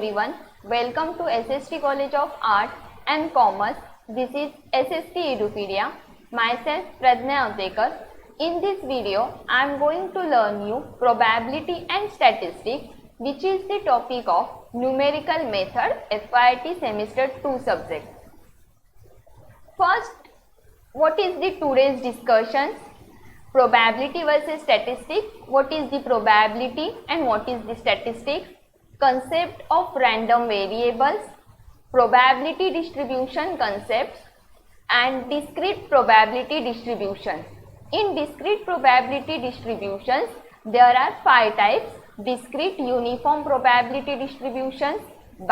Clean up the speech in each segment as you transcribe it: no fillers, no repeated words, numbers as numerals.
everyone. Welcome to SST College of Art and Commerce. This is SST Edupedia. Myself Pradnya Avdekar. In this video, I am going to learn you probability and statistics, which is the topic of numerical method FYIT semester 2 subject. First, what is the today's discussions? Probability versus statistics. What is the probability and what is the statistics? Concept of random variables, probability distribution concepts, and discrete probability distributions. In discrete probability distributions, there are 5 types: discrete uniform probability distributions,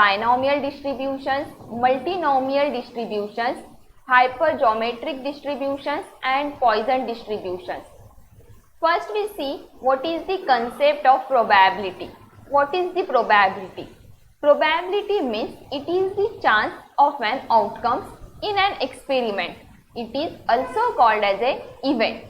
binomial distributions, multinomial distributions, hypergeometric distributions, and Poisson distributions. First we see what is the concept of probability. What is the probability? Probability means it is the chance of an outcome in an experiment. It is also called as an event.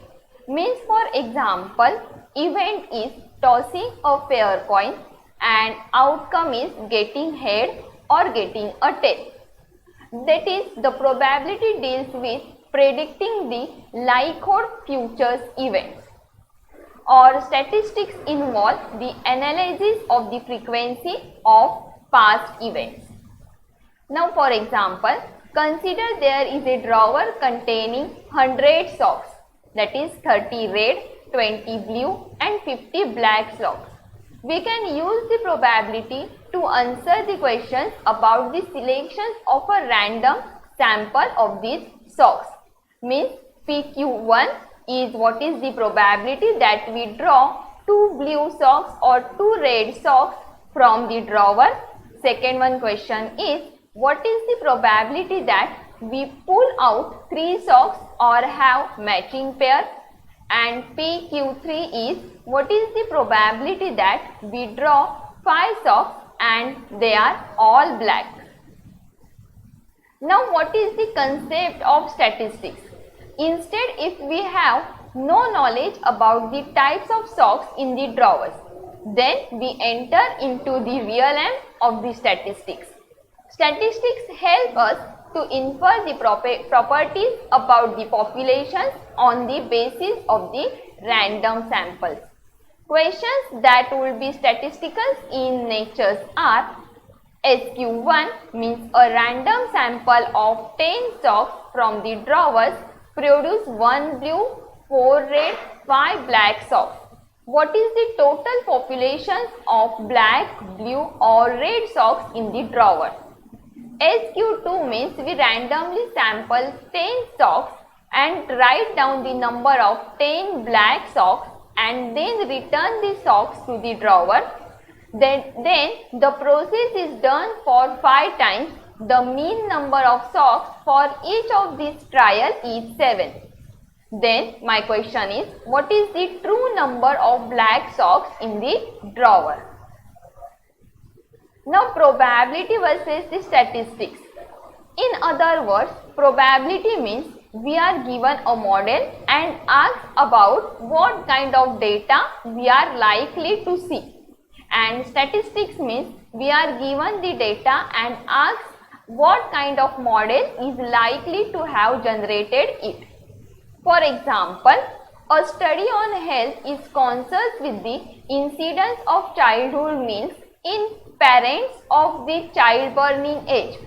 Means, for example, event is tossing a fair coin and outcome is getting head or getting a tail. That is, the probability deals with predicting the likelihood future events. Or statistics involve the analysis of the frequency of past events. Now, for example, consider there is a drawer containing 100 socks, that is 30 red, 20 blue and 50 black socks. We can use the probability to answer the questions about the selection of a random sample of these socks. Means PQ1 is what is the probability that we draw 2 blue socks or 2 red socks from the drawer. Second one question is what is the probability that we pull out 3 socks or have matching pair. And PQ3 is what is the probability that we draw 5 socks and they are all black. Now what is the concept of statistics? Instead, if we have no knowledge about the types of socks in the drawers, then we enter into the realm of the statistics. Statistics help us to infer the properties about the populations on the basis of the random samples. Questions that will be statistical in nature are: SQ1 means a random sample of 10 socks from the drawers produce 1 blue, 4 red, 5 black socks. What is the total populations of black, blue or red socks in the drawer? SQ2 means we randomly sample 10 socks and write down the number of 10 black socks and then return the socks to the drawer. Then the process is done for 5 times. The mean number of socks for each of these trial is 7. Then my question is, what is the true number of black socks in the drawer? Now probability versus the statistics. In other words, probability means we are given a model and asked about what kind of data we are likely to see. And statistics means we are given the data and asked what kind of model is likely to have generated it. For example, a study on health is concerned with the incidence of childhood means in parents of the childbearing age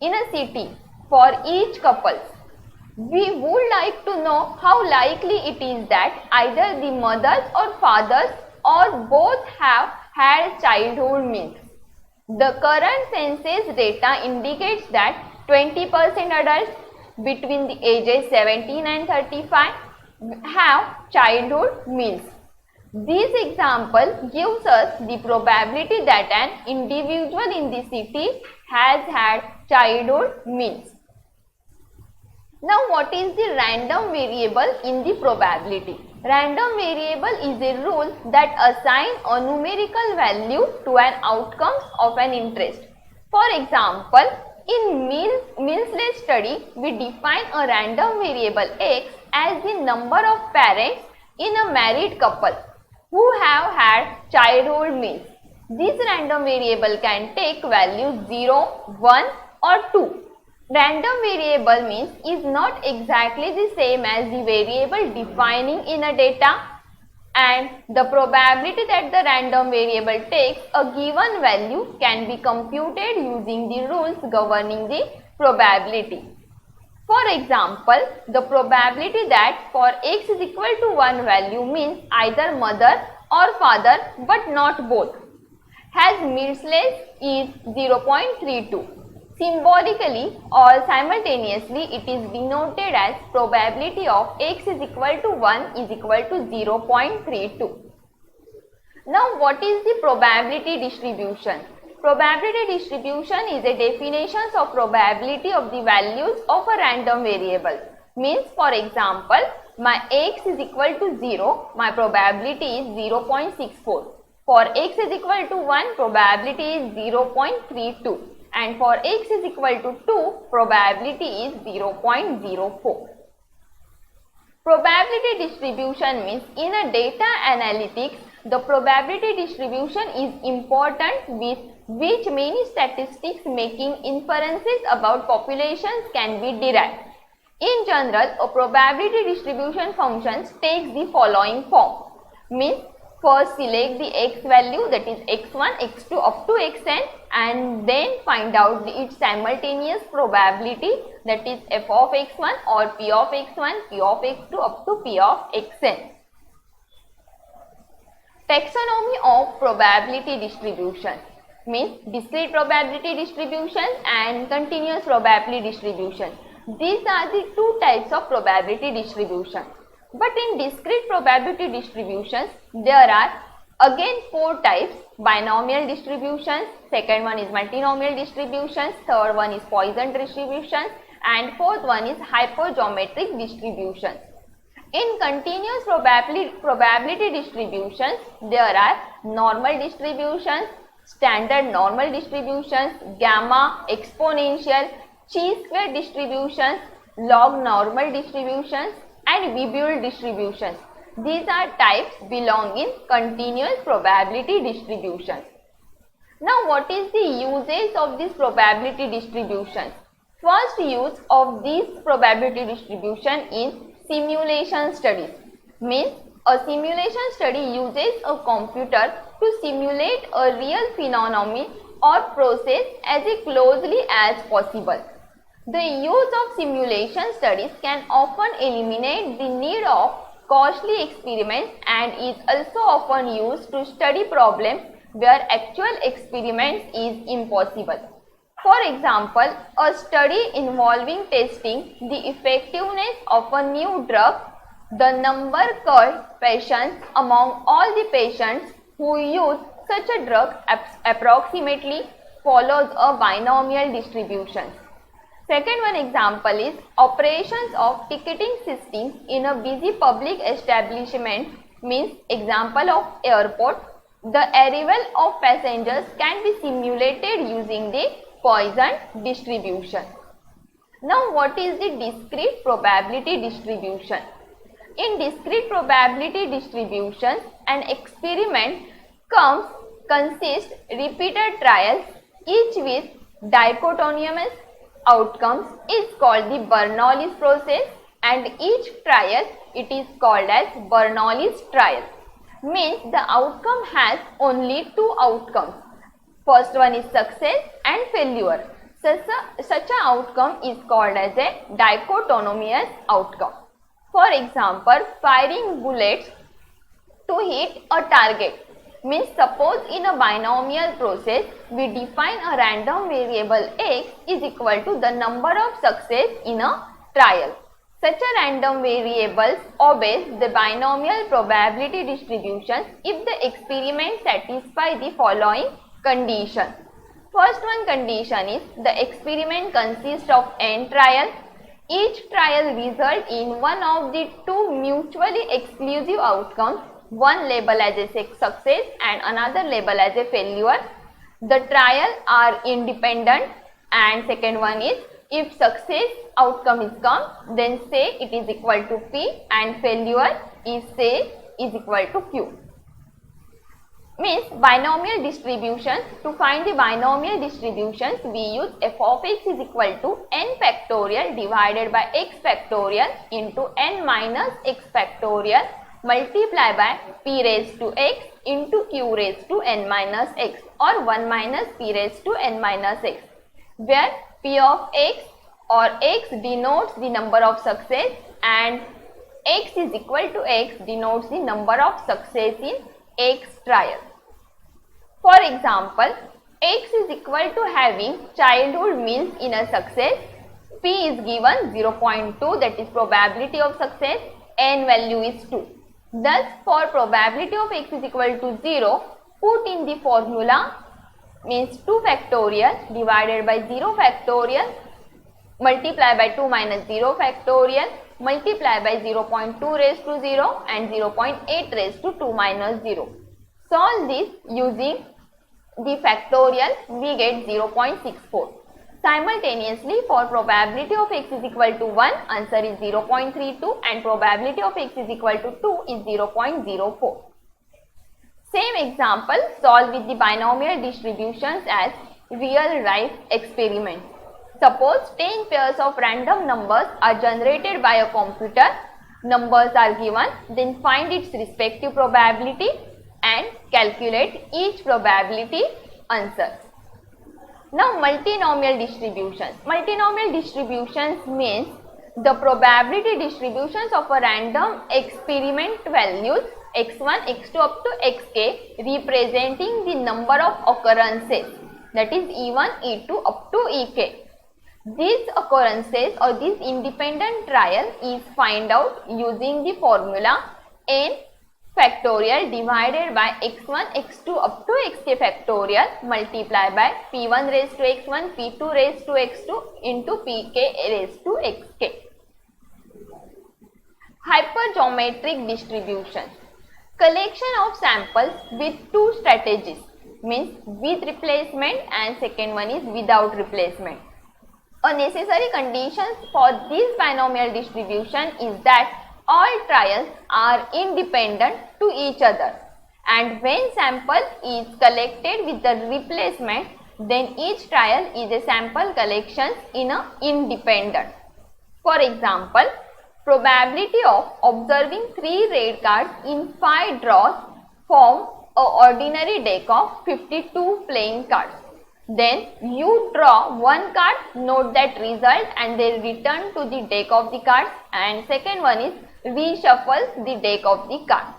in a city for each couple. We would like to know how likely it is that either the mothers or fathers or both have had childhood means. The current census data indicates that 20% adults between the ages 17 and 35 have childhood means. This example gives us the probability that an individual in the city has had childhood means. Now what is the random variable in the probability? Random variable is a rule that assigns a numerical value to an outcome of an interest. For example, in Mill's study, we define a random variable x as the number of parents in a married couple who have had childhood means. This random variable can take values 0, 1 or 2. Random variable means is not exactly the same as the variable defining in a data, and the probability that the random variable takes a given value can be computed using the rules governing the probability. For example, the probability that for x is equal to 1 value means either mother or father but not both has midslash is 0.32. Symbolically or simultaneously, it is denoted as probability of x is equal to 1 is equal to 0.32. Now, what is the probability distribution? Probability distribution is a definition of probability of the values of a random variable. Means, for example, my x is equal to 0, my probability is 0.64. For x is equal to 1, probability is 0.32, and for x is equal to 2, probability is 0.04. Probability distribution means in a data analytics, the probability distribution is important with which many statistics making inferences about populations can be derived. In general, a probability distribution function takes the following form. Means first select the x value, that is x1, x2 up to xn, and then find out its simultaneous probability, that is f of x1 or p of x1, p of x2 up to p of xn. Taxonomy of probability distribution means discrete probability distribution and continuous probability distribution. These are the two types of probability distribution. But in discrete probability distributions, there are again four types: binomial distributions, second one is multinomial distributions, third one is Poisson distributions, and fourth one is hypergeometric distributions. In continuous probability distributions, there are normal distributions, standard normal distributions, gamma, exponential, chi-square distributions, log normal distributions, and Weibull distributions. These are types belong in continuous probability distributions. Now, what is the usage of these probability distributions? First use of this probability distribution is simulation studies. Means a simulation study uses a computer to simulate a real phenomenon or process as closely as possible. The use of simulation studies can often eliminate the need of costly experiments and is also often used to study problems where actual experiments is impossible. For example, a study involving testing the effectiveness of a new drug, the number called patients among all the patients who use such a drug approximately follows a binomial distribution. Second one example is operations of ticketing systems in a busy public establishment. Means example of airport. The arrival of passengers can be simulated using the Poisson distribution. Now, what is the discrete probability distribution? In discrete probability distributions, an experiment consists repeated trials, each with dichotomous outcomes, is called the Bernoulli's process, and each trial it is called as Bernoulli's trial. Means the outcome has only two outcomes. First one is success and failure. Such an outcome is called as a dichotomous outcome. For example, firing bullets to hit a target. Means suppose in a binomial process, we define a random variable x is equal to the number of success in a trial. Such a random variable obeys the binomial probability distribution if the experiment satisfies the following conditions. First one condition is the experiment consists of n trials. Each trial results in one of the two mutually exclusive outcomes, one labeled as a success and another labeled as a failure. The trials are independent, and second one is if success outcome is come, then say it is equal to P, and failure is say is equal to Q. Means binomial distributions. To find the binomial distributions, we use f of x is equal to n factorial divided by x factorial into n minus x factorial multiply by p raised to x into q raised to n minus x, or 1 minus p raised to n minus x, where p of x or x denotes the number of success and x is equal to x denotes the number of success in x trial. For example, x is equal to having childhood meals in a success, p is given 0.2, that is probability of success, n value is 2. Thus, for probability of x is equal to 0, put in the formula, means 2 factorial divided by 0 factorial multiply by 2 minus 0 factorial multiply by 0.2 raised to 0 and 0.8 raised to 2 minus 0. Solve this using the factorial, we get 0.64. Simultaneously, for probability of x is equal to 1, answer is 0.32 and probability of x is equal to 2 is 0.04. Same example, solve with the binomial distributions as real life experiment. Suppose 10 pairs of random numbers are generated by a computer. Numbers are given, then find its respective probability and calculate each probability answer. Now multinomial distributions. Multinomial distributions means the probability distributions of a random experiment values x1, x2 up to xk representing the number of occurrences, that is E1, E2 up to Ek. These occurrences or this independent trial is find out using the formula n factorial divided by x1, x2 up to xk factorial multiply by p1 raised to x1, p2 raised to x2 into pk raised to xk. Hypergeometric distribution. Collection of samples with two strategies, means with replacement and second one is without replacement. A necessary condition for this binomial distribution is that all trials are independent to each other, and when sample is collected with the replacement, then each trial is a sample collection in a independent. For example, probability of observing 3 red cards in 5 draws form an ordinary deck of 52 playing cards. Then you draw one card, note that result and then return to the deck of the cards, and second one is reshuffle the deck of the cards.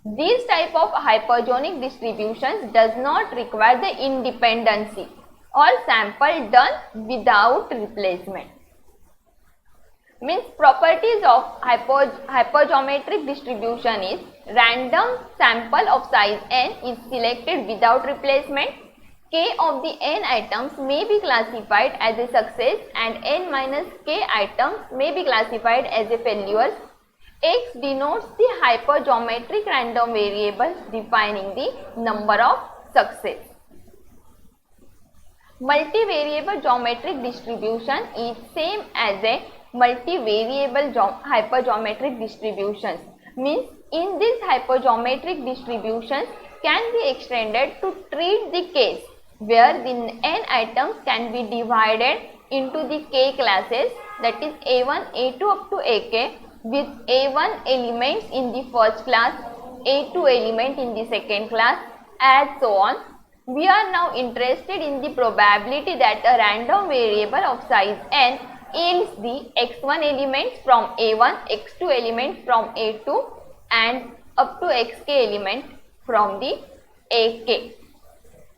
This type of hyperjonic distributions does not require the independency or sample done without replacement. Means properties of hypergeometric distribution is random sample of size n is selected without replacement. K of the n items may be classified as a success and n minus k items may be classified as a failure. X denotes the hypergeometric random variable defining the number of success. Multivariable geometric distribution is same as a multivariable hypergeometric distributions. Means in this hypergeometric distributions can be extended to treat the case where the n items can be divided into the k classes, that is A1, A2 up to Ak, with A1 elements in the first class, A2 element in the second class, and so on. We are now interested in the probability that a random variable of size n yields the x1 elements from A1, x2 elements from A2 and up to xk element from the Ak.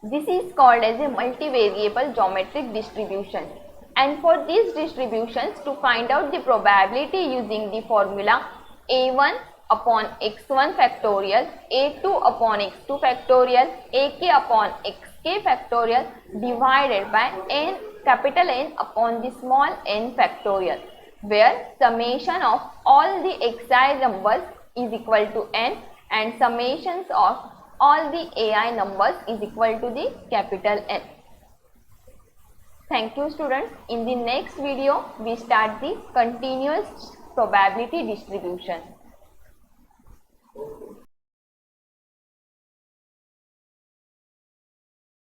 This is called as a multivariable geometric distribution, and for these distributions to find out the probability using the formula A1 upon x1 factorial, A2 upon x2 factorial, Ak upon xk factorial divided by n capital N upon the small n factorial, where summation of all the xi numbers is equal to n and summations of all the ai numbers is equal to the capital N. Thank you students. In the next video, we start the continuous probability distribution.